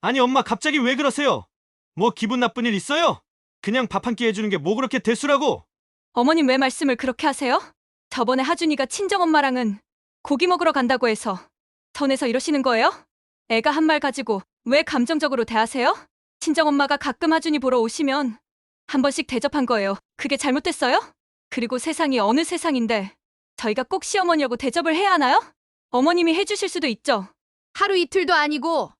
아니 엄마 갑자기 왜 그러세요? 뭐 기분 나쁜 일 있어요? 그냥 밥 한 끼 해주는 게 뭐 그렇게 대수라고? 어머님 왜 말씀을 그렇게 하세요? 저번에 하준이가 친정엄마랑은 고기 먹으러 간다고 해서 전에서 이러시는 거예요? 애가 한 말 가지고 왜 감정적으로 대하세요? 친정엄마가 가끔 하준이 보러 오시면 한 번씩 대접한 거예요. 그게 잘못됐어요? 그리고 세상이 어느 세상인데 저희가 꼭 시어머니하고 대접을 해야 하나요? 어머님이 해주실 수도 있죠. 하루 이틀도 아니고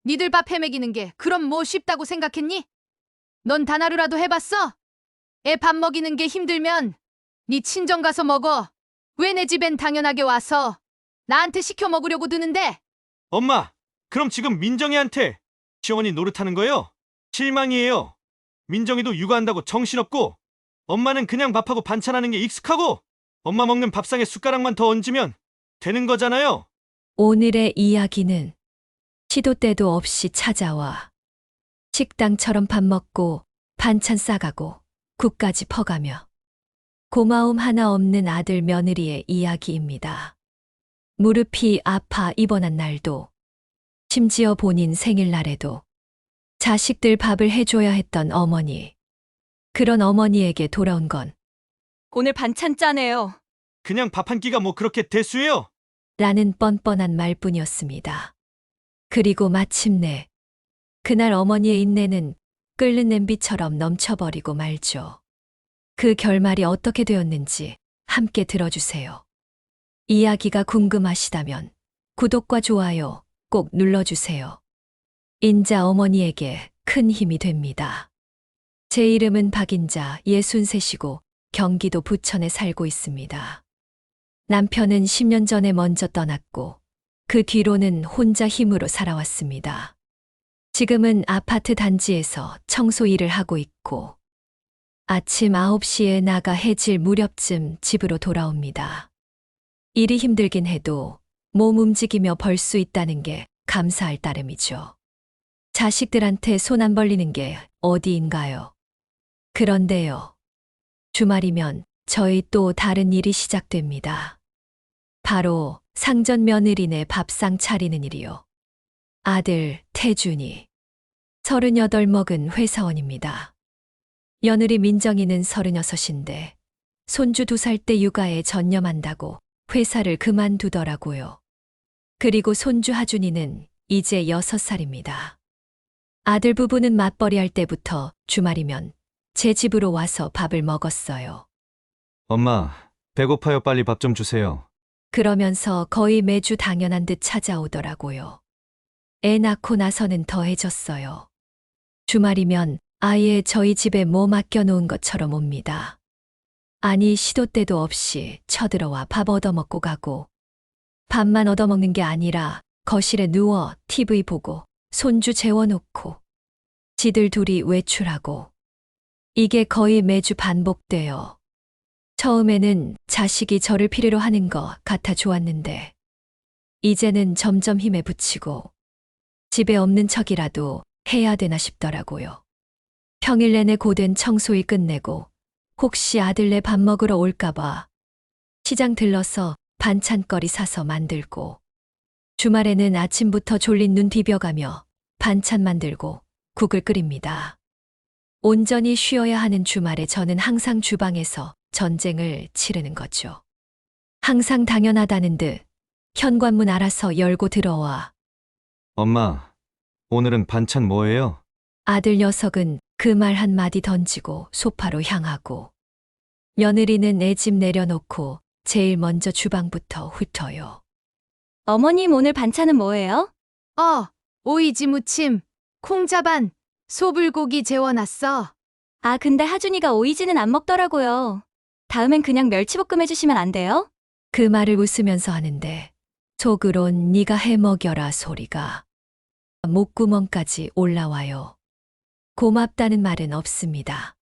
니들 밥 해먹이는 게 그럼 뭐 쉽다고 생각했니? 넌 단 하루라도 해봤어? 애 밥 먹이는 게 힘들면 니 친정 가서 먹어. 왜 내 집엔 당연하게 와서 나한테 시켜 먹으려고 드는데? 엄마, 그럼 지금 민정이한테 시어머니 노릇하는 거예요? 실망이에요. 민정이도 육아한다고 정신없고 엄마는 그냥 밥하고 반찬하는 게 익숙하고 엄마 먹는 밥상에 숟가락만 더 얹으면 되는 거잖아요. 오늘의 이야기는 시도 때도 없이 찾아와 식당처럼 밥 먹고 반찬 싸가고 국까지 퍼가며 고마움 하나 없는 아들 며느리의 이야기입니다. 무릎이 아파 입원한 날도 심지어 본인 생일날에도 자식들 밥을 해줘야 했던 어머니. 그런 어머니에게 돌아온 건 오늘 반찬 짜네요. 그냥 밥 한 끼가 뭐 그렇게 대수예요? 라는 뻔뻔한 말뿐이었습니다. 그리고 마침내 그날 어머니의 인내는 끓는 냄비처럼 넘쳐버리고 말죠. 그 결말이 어떻게 되었는지 함께 들어주세요. 이야기가 궁금하시다면 구독과 좋아요 꼭 눌러주세요. 인자 어머니에게 큰 힘이 됩니다. 제 이름은 박인자 63이고 경기도 부천에 살고 있습니다. 남편은 10년 전에 먼저 떠났고 그 뒤로는 혼자 힘으로 살아왔습니다. 지금은 아파트 단지에서 청소 일을 하고 있고 아침 9시에 나가 해질 무렵쯤 집으로 돌아옵니다. 일이 힘들긴 해도 몸 움직이며 벌 수 있다는 게 감사할 따름이죠. 자식들한테 손 안 벌리는 게 어디인가요? 그런데요. 주말이면 저희 또 다른 일이 시작됩니다. 바로 상전 며느리네 밥상 차리는 일이요. 아들 태준이 38 먹은 회사원입니다. 며느리 민정이는 36인데 손주 2살 때 육아에 전념한다고 회사를 그만두더라고요. 그리고 손주 하준이는 이제 6살입니다. 아들 부부는 맞벌이 할 때부터 주말이면 제 집으로 와서 밥을 먹었어요. 엄마, 배고파요. 빨리 밥 좀 주세요. 그러면서 거의 매주 당연한 듯 찾아오더라고요. 애 낳고 나서는 더해졌어요. 주말이면 아예 저희 집에 뭐 맡겨놓은 것처럼 옵니다. 아니 시도 때도 없이 쳐들어와 밥 얻어먹고 가고 밥만 얻어먹는 게 아니라 거실에 누워 TV 보고 손주 재워놓고 지들 둘이 외출하고 이게 거의 매주 반복돼요. 처음에는 자식이 저를 필요로 하는 것 같아 좋았는데 이제는 점점 힘에 부치고 집에 없는 척이라도 해야 되나 싶더라고요. 평일 내내 고된 청소일 끝내고 혹시 아들네 밥 먹으러 올까봐 시장 들러서 반찬거리 사서 만들고 주말에는 아침부터 졸린 눈 비벼가며 반찬 만들고 국을 끓입니다. 온전히 쉬어야 하는 주말에 저는 항상 주방에서 전쟁을 치르는 거죠. 항상 당연하다는 듯 현관문 알아서 열고 들어와 엄마, 오늘은 반찬 뭐예요? 아들 녀석은 그 말 한마디 던지고 소파로 향하고 며느리는 애 집 내려놓고 제일 먼저 주방부터 훑어요. 어머님 오늘 반찬은 뭐예요? 오이지 무침, 콩자반, 소불고기 재워놨어. 아, 근데 하준이가 오이지는 안 먹더라고요. 다음엔 그냥 멸치볶음 해주시면 안 돼요? 그 말을 웃으면서 하는데 속으론 네가 해먹여라 소리가 목구멍까지 올라와요. 고맙다는 말은 없습니다.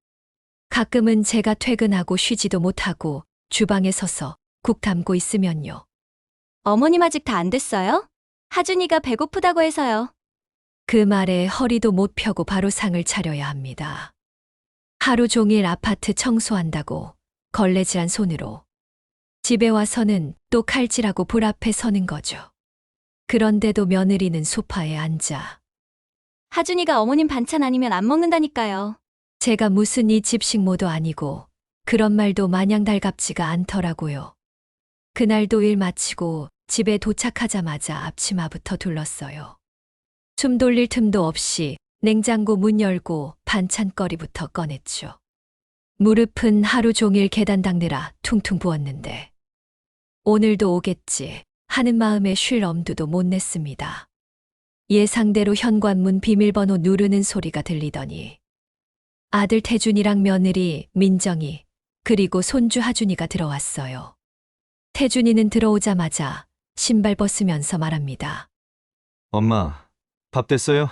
가끔은 제가 퇴근하고 쉬지도 못하고 주방에 서서 국 담고 있으면요. 어머님 아직 다 안 됐어요? 하준이가 배고프다고 해서요. 그 말에 허리도 못 펴고 바로 상을 차려야 합니다. 하루 종일 아파트 청소한다고 걸레질한 손으로 집에 와서는 또 칼질하고 불 앞에 서는 거죠. 그런데도 며느리는 소파에 앉아 하준이가 어머님 반찬 아니면 안 먹는다니까요. 제가 무슨 이 집 식모도 아니고 그런 말도 마냥 달갑지가 않더라고요. 그날도 일 마치고 집에 도착하자마자 앞치마부터 둘렀어요. 숨 돌릴 틈도 없이 냉장고 문 열고 반찬거리부터 꺼냈죠. 무릎은 하루 종일 계단 닦느라 퉁퉁 부었는데 오늘도 오겠지 하는 마음에 쉴 엄두도 못 냈습니다. 예상대로 현관문 비밀번호 누르는 소리가 들리더니 아들 태준이랑 며느리 민정이 그리고 손주 하준이가 들어왔어요. 태준이는 들어오자마자 신발 벗으면서 말합니다. 엄마, 밥 됐어요?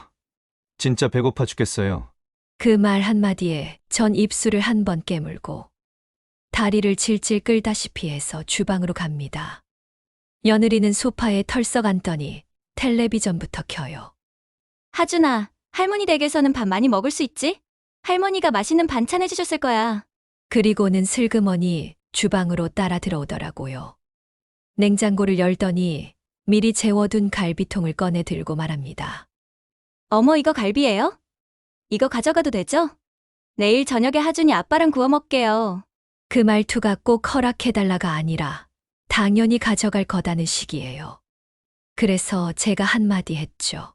진짜 배고파 죽겠어요. 그 말 한마디에 전 입술을 한 번 깨물고 다리를 질질 끌다시피 해서 주방으로 갑니다. 며느리는 소파에 털썩 앉더니 텔레비전부터 켜요. 하준아, 할머니 댁에서는 밥 많이 먹을 수 있지? 할머니가 맛있는 반찬 해주셨을 거야. 그리고는 슬그머니 주방으로 따라 들어오더라고요. 냉장고를 열더니 미리 재워둔 갈비통을 꺼내 들고 말합니다. 어머, 이거 갈비예요? 이거 가져가도 되죠? 내일 저녁에 하준이 아빠랑 구워 먹게요. 그 말투가 꼭 허락해달라가 아니라 당연히 가져갈 거다는 식이에요. 그래서 제가 한마디 했죠.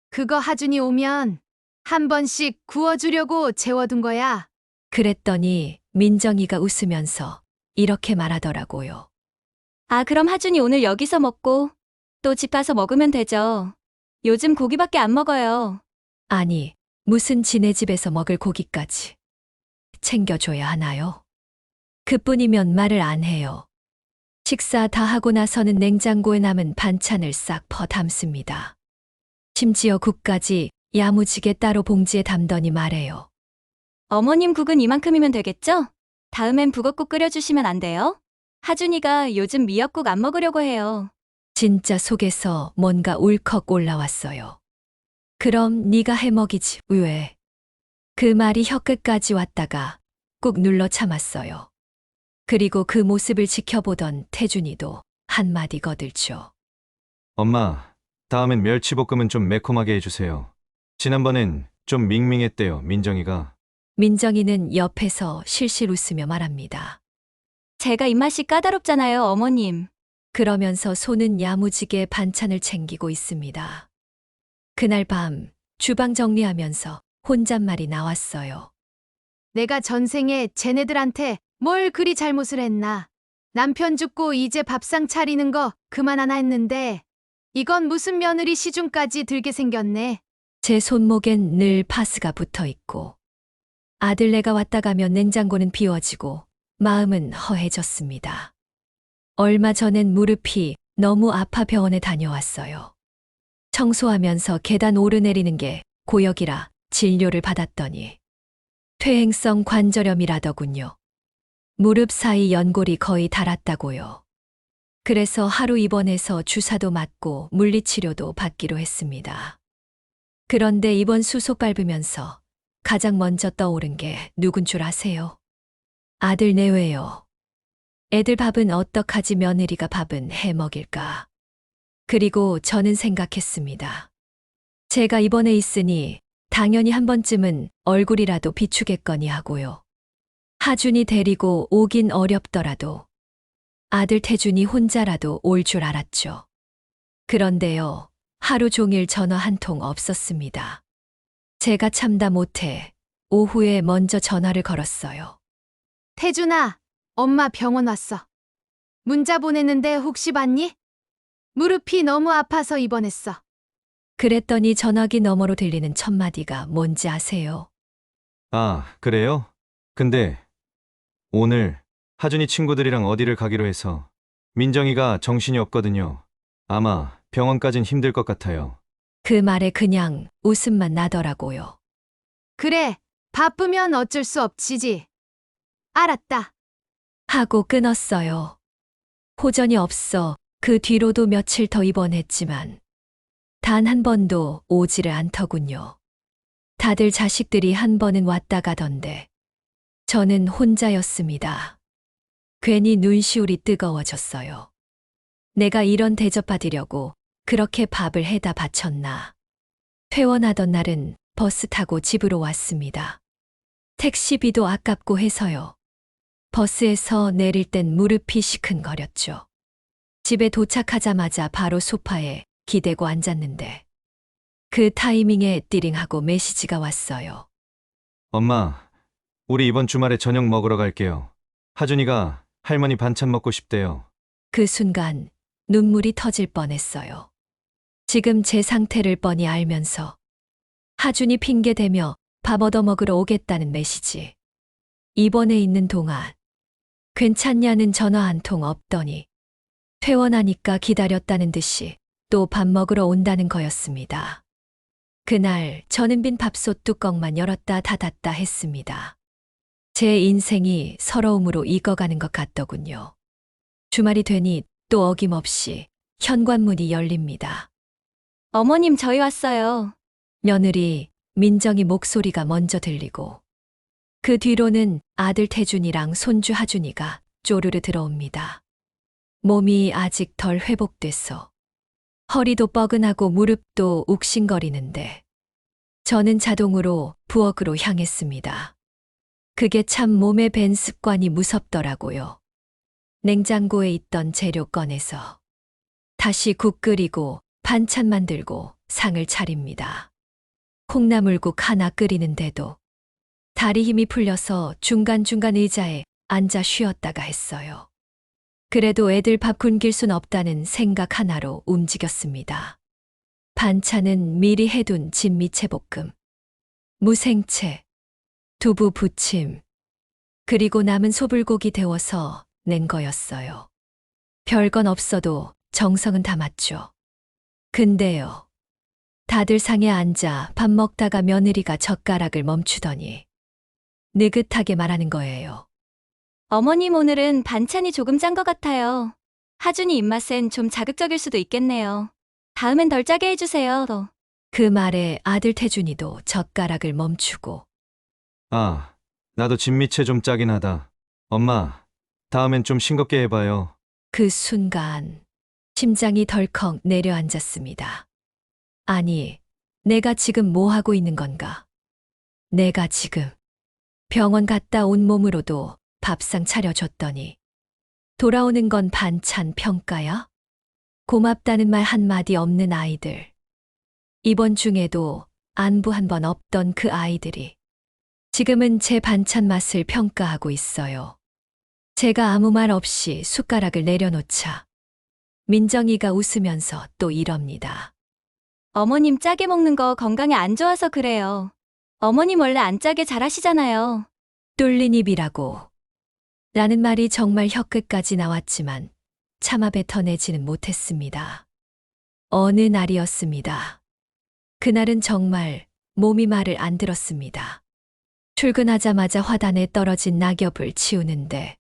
그거 하준이 오면 한 번씩 구워주려고 재워둔 거야. 그랬더니 민정이가 웃으면서 이렇게 말하더라고요. 아, 그럼 하준이 오늘 여기서 먹고 또 집 가서 먹으면 되죠. 요즘 고기밖에 안 먹어요. 아니, 무슨 지네 집에서 먹을 고기까지 챙겨줘야 하나요? 그뿐이면 말을 안 해요. 식사 다 하고 나서는 냉장고에 남은 반찬을 싹 퍼 담습니다. 심지어 국까지 야무지게 따로 봉지에 담더니 말해요. 어머님 국은 이만큼이면 되겠죠? 다음엔 북엇국 끓여주시면 안 돼요? 하준이가 요즘 미역국 안 먹으려고 해요. 진짜 속에서 뭔가 울컥 올라왔어요. 그럼 네가 해 먹이지 왜? 그 말이 혀끝까지 왔다가 꾹 눌러 참았어요. 그리고 그 모습을 지켜보던 태준이도 한마디 거들죠. 엄마, 다음엔 멸치볶음은 좀 매콤하게 해주세요. 지난번엔 좀 밍밍했대요, 민정이가. 민정이는 옆에서 실실 웃으며 말합니다. 제가 입맛이 까다롭잖아요, 어머님. 그러면서 손은 야무지게 반찬을 챙기고 있습니다. 그날 밤 주방 정리하면서 혼잣말이 나왔어요. 내가 전생에 쟤네들한테 뭘 그리 잘못을 했나. 남편 죽고 이제 밥상 차리는 거 그만하나 했는데 이건 무슨 며느리 시중까지 들게 생겼네. 제 손목엔 늘 파스가 붙어 있고 아들네가 왔다 가면 냉장고는 비워지고 마음은 허해졌습니다. 얼마 전엔 무릎이 너무 아파 병원에 다녀왔어요. 청소하면서 계단 오르내리는 게 고역이라 진료를 받았더니 퇴행성 관절염이라더군요. 무릎 사이 연골이 거의 닳았다고요. 그래서 하루 입원해서 주사도 맞고 물리치료도 받기로 했습니다. 그런데 이번 수속 밟으면서 가장 먼저 떠오른 게 누군 줄 아세요? 아들 내외요. 애들 밥은 어떡하지 며느리가 밥은 해 먹일까? 그리고 저는 생각했습니다. 제가 입원해 있으니 당연히 한 번쯤은 얼굴이라도 비추겠거니 하고요. 하준이 데리고 오긴 어렵더라도 아들 태준이 혼자라도 올 줄 알았죠. 그런데요, 하루 종일 전화 한 통 없었습니다. 제가 참다 못해 오후에 먼저 전화를 걸었어요. 태준아, 엄마 병원 왔어. 문자 보냈는데 혹시 봤니? 무릎이 너무 아파서 입원했어. 그랬더니 전화기 너머로 들리는 첫마디가 뭔지 아세요? 아, 그래요? 근데 오늘 하준이 친구들이랑 어디를 가기로 해서 민정이가 정신이 없거든요. 아마 병원까진 힘들 것 같아요. 그 말에 그냥 웃음만 나더라고요. 그래, 바쁘면 어쩔 수 없지지. 알았다. 하고 끊었어요. 호전이 없어 그 뒤로도 며칠 더 입원했지만 단 한 번도 오지를 않더군요. 다들 자식들이 한 번은 왔다 가던데 저는 혼자였습니다. 괜히 눈시울이 뜨거워졌어요. 내가 이런 대접받으려고 그렇게 밥을 해다 바쳤나. 퇴원하던 날은 버스 타고 집으로 왔습니다. 택시비도 아깝고 해서요. 버스에서 내릴 땐 무릎이 시큰거렸죠. 집에 도착하자마자 바로 소파에 기대고 앉았는데 그 타이밍에 띠링하고 메시지가 왔어요. 엄마, 우리 이번 주말에 저녁 먹으러 갈게요. 하준이가 할머니 반찬 먹고 싶대요. 그 순간 눈물이 터질 뻔했어요. 지금 제 상태를 뻔히 알면서 하준이 핑계대며 밥 얻어 먹으러 오겠다는 메시지. 입원해 있는 동안 괜찮냐는 전화 한 통 없더니 퇴원하니까 기다렸다는 듯이 또 밥 먹으러 온다는 거였습니다. 그날 저는 빈 밥솥 뚜껑만 열었다 닫았다 했습니다. 제 인생이 서러움으로 익어가는 것 같더군요. 주말이 되니 또 어김없이 현관문이 열립니다. 어머님, 저희 왔어요. 며느리 민정이 목소리가 먼저 들리고 그 뒤로는 아들 태준이랑 손주 하준이가 쪼르르 들어옵니다. 몸이 아직 덜 회복돼서 허리도 뻐근하고 무릎도 욱신거리는데 저는 자동으로 부엌으로 향했습니다. 그게 참 몸에 밴 습관이 무섭더라고요. 냉장고에 있던 재료 꺼내서 다시 국 끓이고 반찬 만들고 상을 차립니다. 콩나물국 하나 끓이는데도 다리 힘이 풀려서 중간중간 의자에 앉아 쉬었다가 했어요. 그래도 애들 밥 굶길 순 없다는 생각 하나로 움직였습니다. 반찬은 미리 해둔 진미채볶음, 무생채, 두부 부침, 그리고 남은 소불고기 데워서 낸 거였어요. 별건 없어도 정성은 담았죠. 근데요, 다들 상에 앉아 밥 먹다가 며느리가 젓가락을 멈추더니 느긋하게 말하는 거예요. 어머님, 오늘은 반찬이 조금 짠 것 같아요. 하준이 입맛엔 좀 자극적일 수도 있겠네요. 다음엔 덜 짜게 해주세요. 그 말에 아들 태준이도 젓가락을 멈추고 아, 나도 진미채 좀 짜긴 하다. 엄마, 다음엔 좀 싱겁게 해봐요. 그 순간 심장이 덜컥 내려앉았습니다. 아니, 내가 지금 뭐 하고 있는 건가? 내가 지금 병원 갔다 온 몸으로도 밥상 차려줬더니 돌아오는 건 반찬 평가야? 고맙다는 말 한마디 없는 아이들. 입원 중에도 안부 한 번 없던 그 아이들이 지금은 제 반찬 맛을 평가하고 있어요. 제가 아무 말 없이 숟가락을 내려놓자 민정이가 웃으면서 또 이럽니다. 어머님, 짜게 먹는 거 건강에 안 좋아서 그래요. 어머님 원래 안 짜게 잘하시잖아요. 뚫린 입이라고 라는 말이 정말 혀끝까지 나왔지만 차마 뱉어내지는 못했습니다. 어느 날이었습니다. 그날은 정말 몸이 말을 안 들었습니다. 출근하자마자 화단에 떨어진 낙엽을 치우는데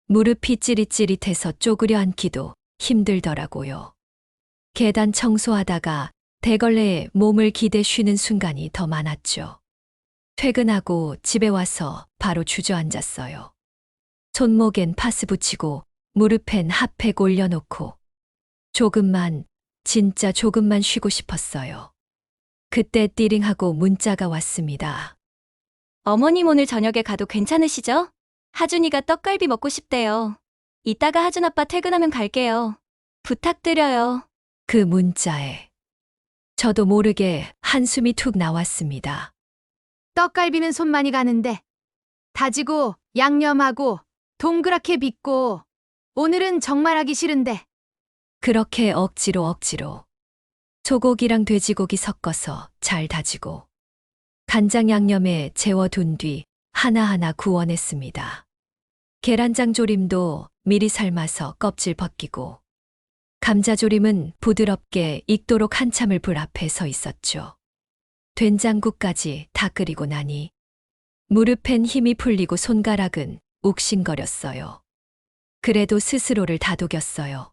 무릎이 찌릿찌릿해서 쪼그려 앉기도 힘들더라고요. 계단 청소하다가 대걸레에 몸을 기대 쉬는 순간이 더 많았죠. 퇴근하고 집에 와서 바로 주저앉았어요. 손목엔 파스 붙이고 무릎엔 핫팩 올려놓고 조금만, 진짜 조금만 쉬고 싶었어요. 그때 띠링하고 문자가 왔습니다. 어머님, 오늘 저녁에 가도 괜찮으시죠? 하준이가 떡갈비 먹고 싶대요. 이따가 하준 아빠 퇴근하면 갈게요. 부탁드려요. 그 문자에 저도 모르게 한숨이 툭 나왔습니다. 떡갈비는 손만이 가는데 다지고 양념하고 동그랗게 빚고 오늘은 정말 하기 싫은데 그렇게 억지로 소고기랑 돼지고기 섞어서 잘 다지고 간장 양념에 재워둔 뒤 하나하나 구워냈습니다. 계란장 조림도 미리 삶아서 껍질 벗기고 감자조림은 부드럽게 익도록 한참을 불 앞에 서 있었죠. 된장국까지 다 끓이고 나니 무릎엔 힘이 풀리고 손가락은 욱신거렸어요. 그래도 스스로를 다독였어요.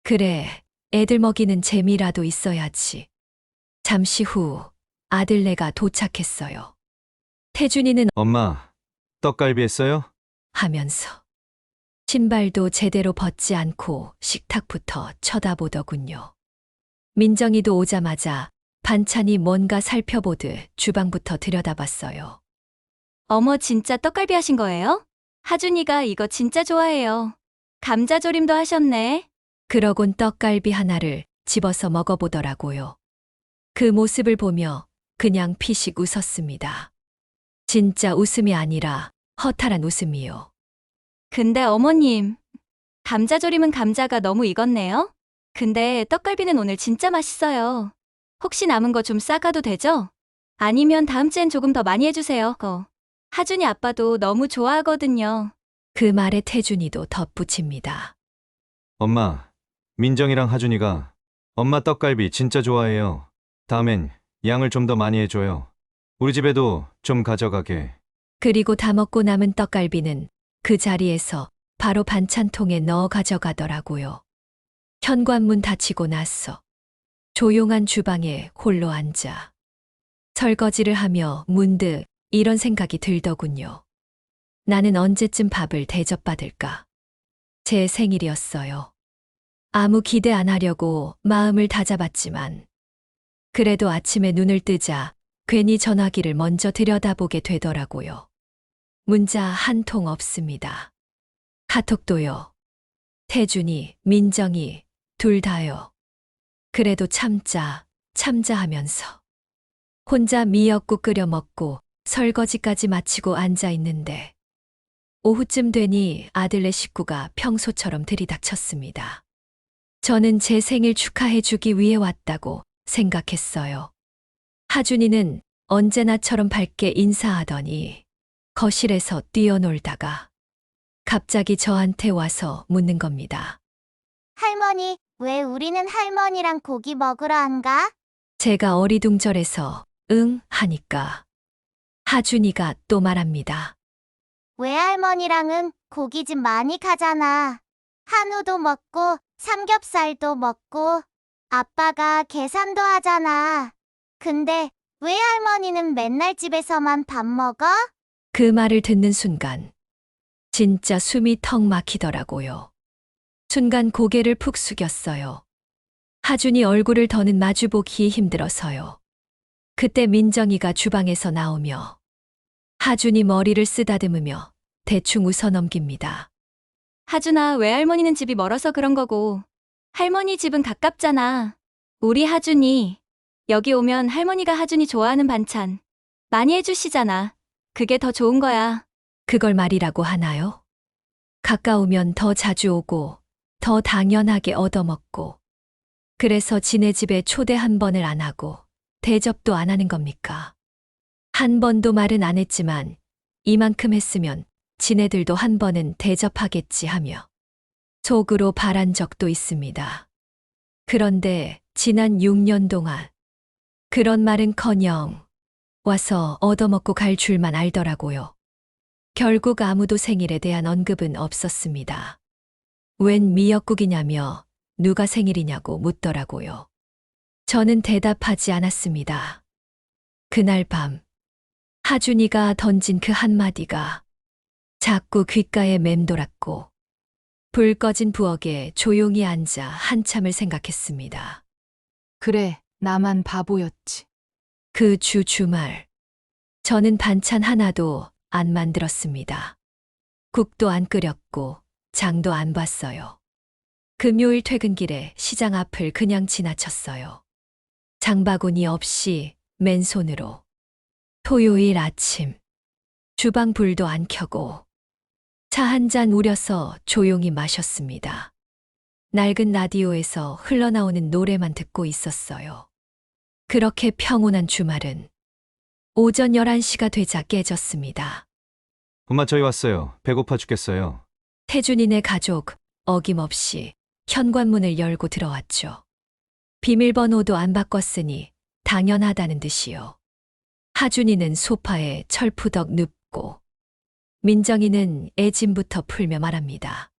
그래, 애들 먹이는 재미라도 있어야지. 잠시 후 아들네가 도착했어요. 태준이는 엄마, 떡갈비 했어요? 하면서 신발도 제대로 벗지 않고 식탁부터 쳐다보더군요. 민정이도 오자마자 반찬이 뭔가 살펴보듯 주방부터 들여다봤어요. 어머, 진짜 떡갈비 하신 거예요? 하준이가 이거 진짜 좋아해요. 감자조림도 하셨네. 그러곤 떡갈비 하나를 집어서 먹어보더라고요. 그 모습을 보며 그냥 피식 웃었습니다. 진짜 웃음이 아니라 허탈한 웃음이요. 근데 어머님, 감자조림은 감자가 너무 익었네요? 근데 떡갈비는 오늘 진짜 맛있어요. 혹시 남은 거 좀 싸가도 되죠? 아니면 다음 주엔 조금 더 많이 해주세요. 하준이 아빠도 너무 좋아하거든요. 그 말에 태준이도 덧붙입니다. 엄마, 민정이랑 하준이가 엄마 떡갈비 진짜 좋아해요. 다음엔 양을 좀 더 많이 해줘요. 우리 집에도 좀 가져가게. 그리고 다 먹고 남은 떡갈비는 그 자리에서 바로 반찬통에 넣어 가져가더라고요. 현관문 닫히고 나서 조용한 주방에 홀로 앉아 설거지를 하며 문득 이런 생각이 들더군요. 나는 언제쯤 밥을 대접받을까? 제 생일이었어요. 아무 기대 안 하려고 마음을 다잡았지만 그래도 아침에 눈을 뜨자 괜히 전화기를 먼저 들여다보게 되더라고요. 문자 한 통 없습니다. 카톡도요. 태준이, 민정이 둘 다요. 그래도 참자 하면서 혼자 미역국 끓여 먹고 설거지까지 마치고 앉아 있는데 오후쯤 되니 아들네 식구가 평소처럼 들이닥쳤습니다. 저는 제 생일 축하해주기 위해 왔다고 생각했어요. 하준이는 언제나처럼 밝게 인사하더니 거실에서 뛰어놀다가 갑자기 저한테 와서 묻는 겁니다. 할머니, 왜 우리는 할머니랑 고기 먹으러 안 가? 제가 어리둥절해서 응 하니까 하준이가 또 말합니다. 외할머니랑은 고깃집 많이 가잖아. 한우도 먹고 삼겹살도 먹고 아빠가 계산도 하잖아. 근데 외할머니는 맨날 집에서만 밥 먹어? 그 말을 듣는 순간 진짜 숨이 턱 막히더라고요. 순간 고개를 푹 숙였어요. 하준이 얼굴을 더는 마주보기 힘들어서요. 그때 민정이가 주방에서 나오며 하준이 머리를 쓰다듬으며 대충 웃어넘깁니다. 하준아, 외할머니는 집이 멀어서 그런 거고 할머니 집은 가깝잖아. 우리 하준이 여기 오면 할머니가 하준이 좋아하는 반찬 많이 해주시잖아. 그게 더 좋은 거야. 그걸 말이라고 하나요? 가까우면 더 자주 오고 더 당연하게 얻어먹고 그래서 지네 집에 초대 한 번을 안 하고 대접도 안 하는 겁니까? 한 번도 말은 안 했지만 이만큼 했으면 지네들도 한 번은 대접하겠지 하며 속으로 바란 적도 있습니다. 그런데 지난 6년 동안 그런 말은커녕 와서 얻어먹고 갈 줄만 알더라고요. 결국 아무도 생일에 대한 언급은 없었습니다. 웬 미역국이냐며 누가 생일이냐고 묻더라고요. 저는 대답하지 않았습니다. 그날 밤 하준이가 던진 그 한마디가 자꾸 귓가에 맴돌았고 불 꺼진 부엌에 조용히 앉아 한참을 생각했습니다. 그래, 나만 바보였지. 그 주말 저는 반찬 하나도 안 만들었습니다. 국도 안 끓였고 장도 안 봤어요. 금요일 퇴근길에 시장 앞을 그냥 지나쳤어요. 장바구니 없이 맨손으로. 토요일 아침 주방 불도 안 켜고 차 한 잔 우려서 조용히 마셨습니다. 낡은 라디오에서 흘러나오는 노래만 듣고 있었어요. 그렇게 평온한 주말은 오전 11시가 되자 깨졌습니다. 엄마, 저희 왔어요. 배고파 죽겠어요. 태준이네 가족 어김없이 현관문을 열고 들어왔죠. 비밀번호도 안 바꿨으니 당연하다는 듯이요. 하준이는 소파에 철푸덕 눕고 민정이는 애짐부터 풀며 말합니다.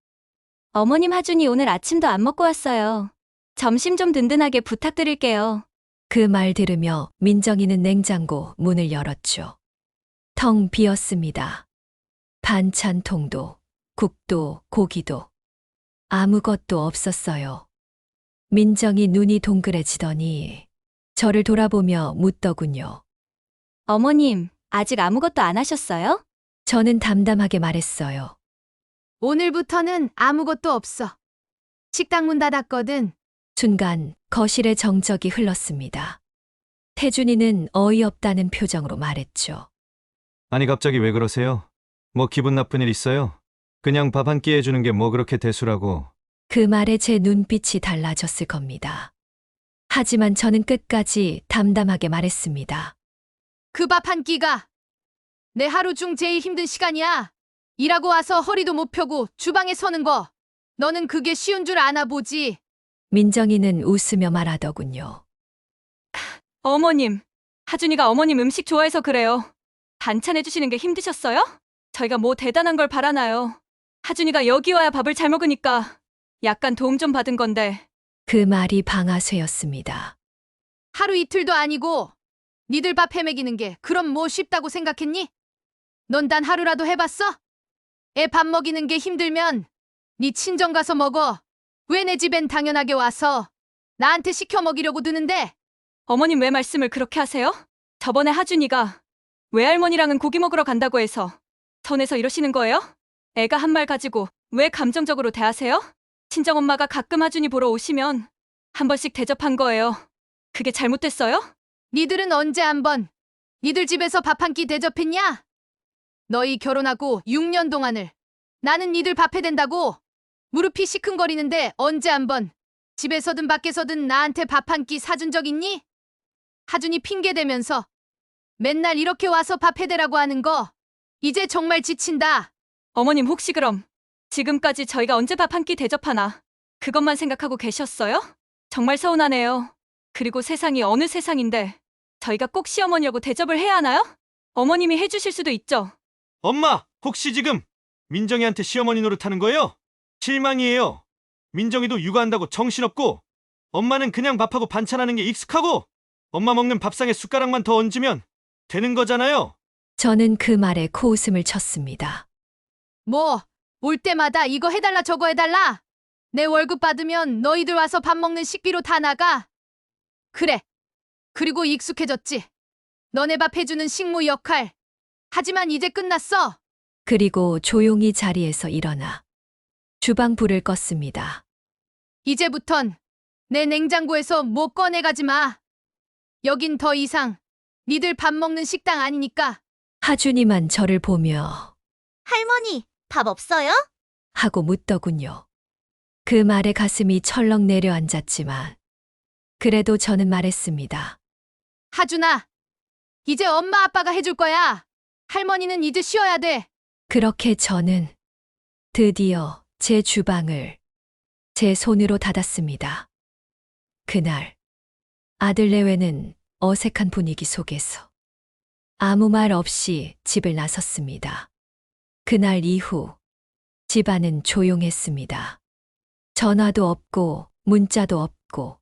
어머님, 하준이 오늘 아침도 안 먹고 왔어요. 점심 좀 든든하게 부탁드릴게요. 그 말 들으며 민정이는 냉장고 문을 열었죠. 텅 비었습니다. 반찬통도, 국도, 고기도 아무것도 없었어요. 민정이 눈이 동그래지더니 저를 돌아보며 묻더군요. 어머님, 아직 아무것도 안 하셨어요? 저는 담담하게 말했어요. 오늘부터는 아무것도 없어. 식당 문 닫았거든. 순간 거실에 정적이 흘렀습니다. 태준이는 어이없다는 표정으로 말했죠. 아니 갑자기 왜 그러세요? 뭐 기분 나쁜 일 있어요? 그냥 밥 한 끼 해주는 게 뭐 그렇게 대수라고. 그 말에 제 눈빛이 달라졌을 겁니다. 하지만 저는 끝까지 담담하게 말했습니다. 그 밥 한 끼가 내 하루 중 제일 힘든 시간이야. 일하고 와서 허리도 못 펴고 주방에 서는 거. 너는 그게 쉬운 줄 아나 보지. 민정이는 웃으며 말하더군요. 어머님, 하준이가 어머님 음식 좋아해서 그래요. 반찬 해주시는 게 힘드셨어요? 저희가 뭐 대단한 걸 바라나요? 하준이가 여기 와야 밥을 잘 먹으니까 약간 도움 좀 받은 건데. 그 말이 방아쇠였습니다. 하루 이틀도 아니고 니들 밥 해먹이는 게 그럼 뭐 쉽다고 생각했니? 넌 단 하루라도 해봤어? 애 밥 먹이는 게 힘들면 네 친정 가서 먹어. 왜 내 집엔 당연하게 와서 나한테 시켜 먹이려고 드는데? 어머님 왜 말씀을 그렇게 하세요? 저번에 하준이가 외할머니랑은 고기 먹으러 간다고 해서 선에서 이러시는 거예요? 애가 한 말 가지고 왜 감정적으로 대하세요? 친정엄마가 가끔 하준이 보러 오시면 한 번씩 대접한 거예요. 그게 잘못됐어요? 니들은 언제 한번 니들 집에서 밥 한 끼 대접했냐? 너희 결혼하고 6년 동안을 나는 니들 밥 해댄다고 무릎이 시큰거리는데 언제 한번 집에서든 밖에서든 나한테 밥 한 끼 사준 적 있니? 하준이 핑계 대면서 맨날 이렇게 와서 밥 해대라고 하는 거 이제 정말 지친다. 어머님 혹시 그럼 지금까지 저희가 언제 밥 한 끼 대접하나 그것만 생각하고 계셨어요? 정말 서운하네요. 그리고 세상이 어느 세상인데 저희가 꼭 시어머니라고 대접을 해야 하나요? 어머님이 해주실 수도 있죠. 엄마, 혹시 지금 민정이한테 시어머니 노릇하는 거예요? 실망이에요. 민정이도 육아한다고 정신없고 엄마는 그냥 밥하고 반찬하는 게 익숙하고 엄마 먹는 밥상에 숟가락만 더 얹으면 되는 거잖아요. 저는 그 말에 코웃음을 쳤습니다. 뭐 올 때마다 이거 해달라 저거 해달라. 내 월급 받으면 너희들 와서 밥 먹는 식비로 다 나가. 그래. 그리고 익숙해졌지. 너네 밥 해주는 식모 역할. 하지만 이제 끝났어. 그리고 조용히 자리에서 일어나 주방 불을 껐습니다. 이제부턴 내 냉장고에서 뭐 꺼내가지 마. 여긴 더 이상 니들 밥 먹는 식당 아니니까. 하준이만 저를 보며 할머니, 밥 없어요? 하고 묻더군요. 그 말에 가슴이 철렁 내려앉았지만 그래도 저는 말했습니다. 하준아, 이제 엄마 아빠가 해줄 거야. 할머니는 이제 쉬어야 돼. 그렇게 저는 드디어 제 주방을 제 손으로 닫았습니다. 그날 아들 내외는 어색한 분위기 속에서 아무 말 없이 집을 나섰습니다. 그날 이후 집안은 조용했습니다. 전화도 없고 문자도 없고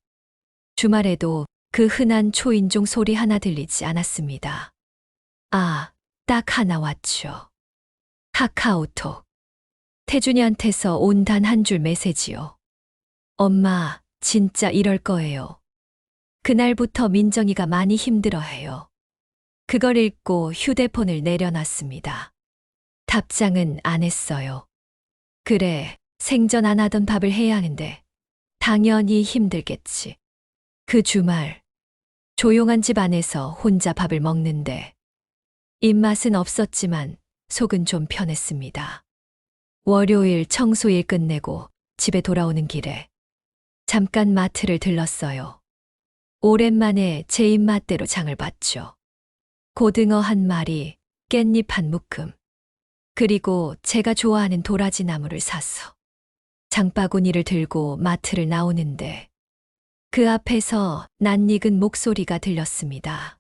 주말에도 그 흔한 초인종 소리 하나 들리지 않았습니다. 아, 딱 하나 왔죠. 카카오톡. 태준이한테서 온 단 한 줄 메시지요. 엄마, 진짜 이럴 거예요. 그날부터 민정이가 많이 힘들어해요. 그걸 읽고 휴대폰을 내려놨습니다. 답장은 안 했어요. 그래, 생전 안 하던 밥을 해야 하는데 당연히 힘들겠지. 그 주말 조용한 집 안에서 혼자 밥을 먹는데 입맛은 없었지만 속은 좀 편했습니다. 월요일 청소일 끝내고 집에 돌아오는 길에 잠깐 마트를 들렀어요. 오랜만에 제 입맛대로 장을 봤죠. 고등어 한 마리, 깻잎 한 묶음, 그리고 제가 좋아하는 도라지 나무를 사서 장바구니를 들고 마트를 나오는데 그 앞에서 낯익은 목소리가 들렸습니다.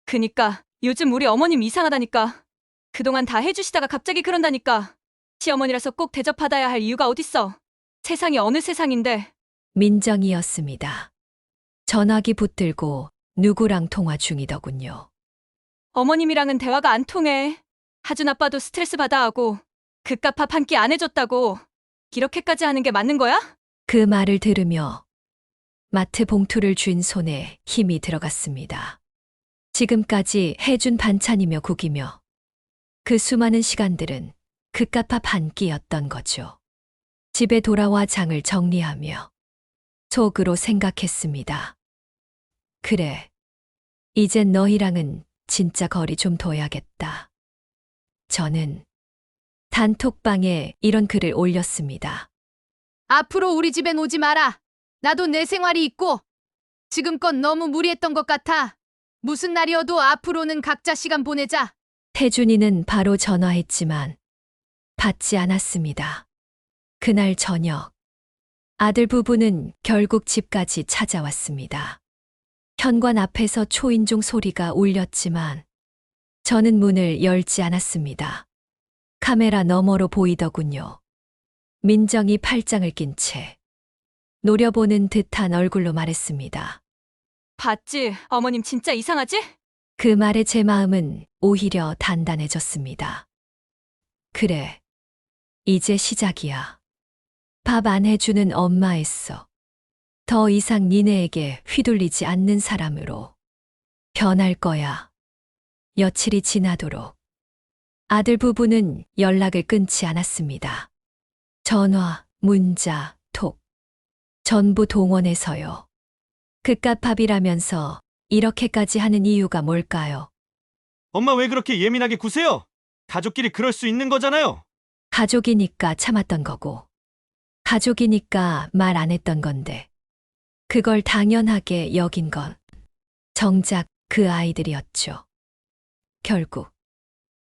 그니까 요즘 우리 어머님 이상하다니까. 그동안 다 해주시다가 갑자기 그런다니까. 시어머니라서 꼭 대접받아야 할 이유가 어딨어. 세상이 어느 세상인데. 민정이었습니다. 전화기 붙들고 누구랑 통화 중이더군요. 어머님이랑은 대화가 안 통해. 하준 아빠도 스트레스 받아 하고 그깟 밥 한 끼 안 해줬다고. 이렇게까지 하는 게 맞는 거야? 그 말을 들으며 마트 봉투를 쥔 손에 힘이 들어갔습니다. 지금까지 해준 반찬이며 국이며 그 수많은 시간들은 그깟밥 한 끼였던 거죠. 집에 돌아와 장을 정리하며 속으로 생각했습니다. 그래, 이젠 너희랑은 진짜 거리 좀 둬야겠다. 저는 단톡방에 이런 글을 올렸습니다. 앞으로 우리 집엔 오지 마라. 나도 내 생활이 있고 지금껏 너무 무리했던 것 같아. 무슨 날이어도 앞으로는 각자 시간 보내자. 태준이는 바로 전화했지만 받지 않았습니다. 그날 저녁, 아들 부부는 결국 집까지 찾아왔습니다. 현관 앞에서 초인종 소리가 울렸지만 저는 문을 열지 않았습니다. 카메라 너머로 보이더군요. 민정이 팔짱을 낀 채 노려보는 듯한 얼굴로 말했습니다. 봤지? 어머님 진짜 이상하지? 그 말에 제 마음은 오히려 단단해졌습니다. 그래, 이제 시작이야. 밥 안 해주는 엄마였어. 더 이상 니네에게 휘둘리지 않는 사람으로 변할 거야. 며칠이 지나도록 아들 부부는 연락을 끊지 않았습니다. 전화, 문자, 톡 전부 동원해서요. 그깟 밥이라면서 이렇게까지 하는 이유가 뭘까요? 엄마 왜 그렇게 예민하게 구세요? 가족끼리 그럴 수 있는 거잖아요. 가족이니까 참았던 거고, 가족이니까 말 안 했던 건데, 그걸 당연하게 여긴 건 정작 그 아이들이었죠. 결국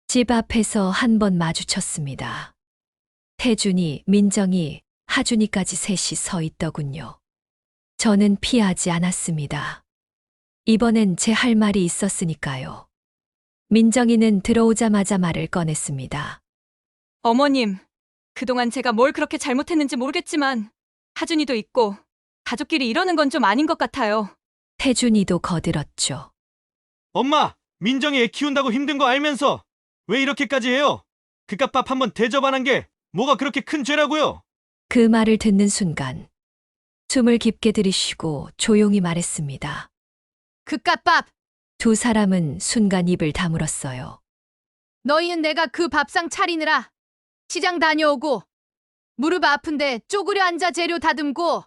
집 앞에서 한 번 마주쳤습니다. 태준이, 민정이, 하준이까지 셋이 서 있더군요. 저는 피하지 않았습니다. 이번엔 제 할 말이 있었으니까요. 민정이는 들어오자마자 말을 꺼냈습니다. 어머님, 그동안 제가 뭘 그렇게 잘못했는지 모르겠지만 하준이도 있고 가족끼리 이러는 건 좀 아닌 것 같아요. 태준이도 거들었죠. 엄마, 민정이 애 키운다고 힘든 거 알면서 왜 이렇게까지 해요? 그깟 밥 한번 대접 안 한 게 뭐가 그렇게 큰 죄라고요? 그 말을 듣는 순간 숨을 깊게 들이쉬고 조용히 말했습니다. 그깟 밥. 두 사람은 순간 입을 다물었어요. 너희는 내가 그 밥상 차리느라 시장 다녀오고 무릎 아픈데 쪼그려 앉아 재료 다듬고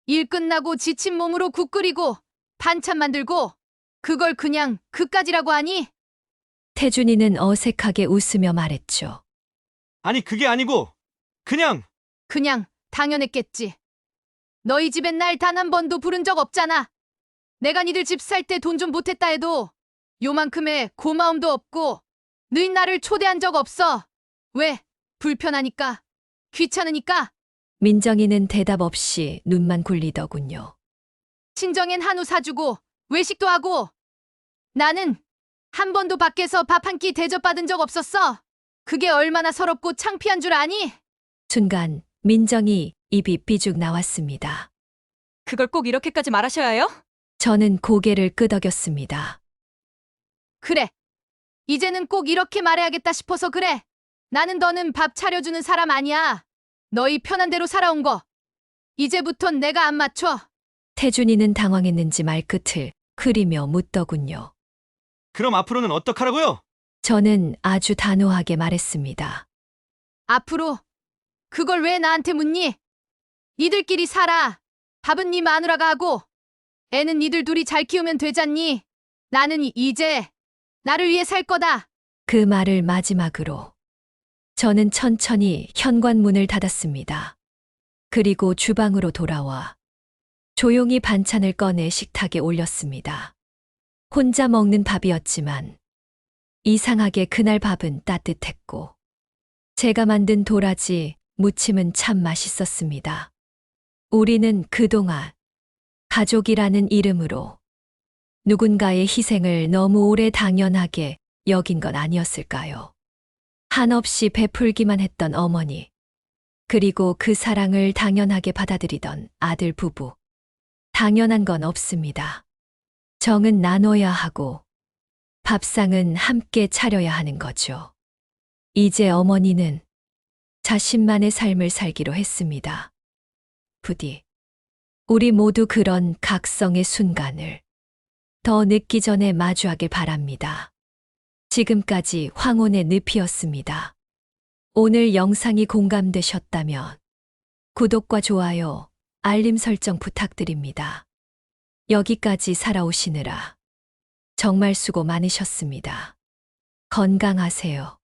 일 끝나고 지친 몸으로 국 끓이고 반찬 만들고 그걸 그냥 그까지라고 하니? 태준이는 어색하게 웃으며 말했죠. 아니 그게 아니고 그냥 그냥 당연했겠지. 너희 집엔 날 단 한 번도 부른 적 없잖아. 내가 니들 집 살 때 돈 좀 보탰다 해도 요만큼의 고마움도 없고 너희 나를 초대한 적 없어. 왜? 불편하니까? 귀찮으니까? 민정이는 대답 없이 눈만 굴리더군요. 친정엔 한우 사주고 외식도 하고 나는 한 번도 밖에서 밥 한 끼 대접받은 적 없었어. 그게 얼마나 서럽고 창피한 줄 아니? 순간 민정이 입이 삐죽 나왔습니다. 그걸 꼭 이렇게까지 말하셔야 해요? 저는 고개를 끄덕였습니다. 그래. 이제는 꼭 이렇게 말해야겠다 싶어서 그래. 나는 너는 밥 차려주는 사람 아니야. 너희 편한 대로 살아온 거. 이제부턴 내가 안 맞춰. 태준이는 당황했는지 말끝을 흐리며 묻더군요. 그럼 앞으로는 어떡하라고요? 저는 아주 단호하게 말했습니다. 앞으로 그걸 왜 나한테 묻니? 니들끼리 살아. 밥은 네 마누라가 하고 애는 니들 둘이 잘 키우면 되잖니. 나는 이제 나를 위해 살 거다. 그 말을 마지막으로 저는 천천히 현관문을 닫았습니다. 그리고 주방으로 돌아와 조용히 반찬을 꺼내 식탁에 올렸습니다. 혼자 먹는 밥이었지만 이상하게 그날 밥은 따뜻했고 제가 만든 도라지 무침은 참 맛있었습니다. 우리는 그동안 가족이라는 이름으로 누군가의 희생을 너무 오래 당연하게 여긴 건 아니었을까요? 한없이 베풀기만 했던 어머니, 그리고 그 사랑을 당연하게 받아들이던 아들 부부. 당연한 건 없습니다. 정은 나눠야 하고 밥상은 함께 차려야 하는 거죠. 이제 어머니는 자신만의 삶을 살기로 했습니다. 부디 우리 모두 그런 각성의 순간을 더 늦기 전에 마주하길 바랍니다. 지금까지 황혼의 늪이었습니다. 오늘 영상이 공감되셨다면 구독과 좋아요, 알림 설정 부탁드립니다. 여기까지 살아오시느라 정말 수고 많으셨습니다. 건강하세요.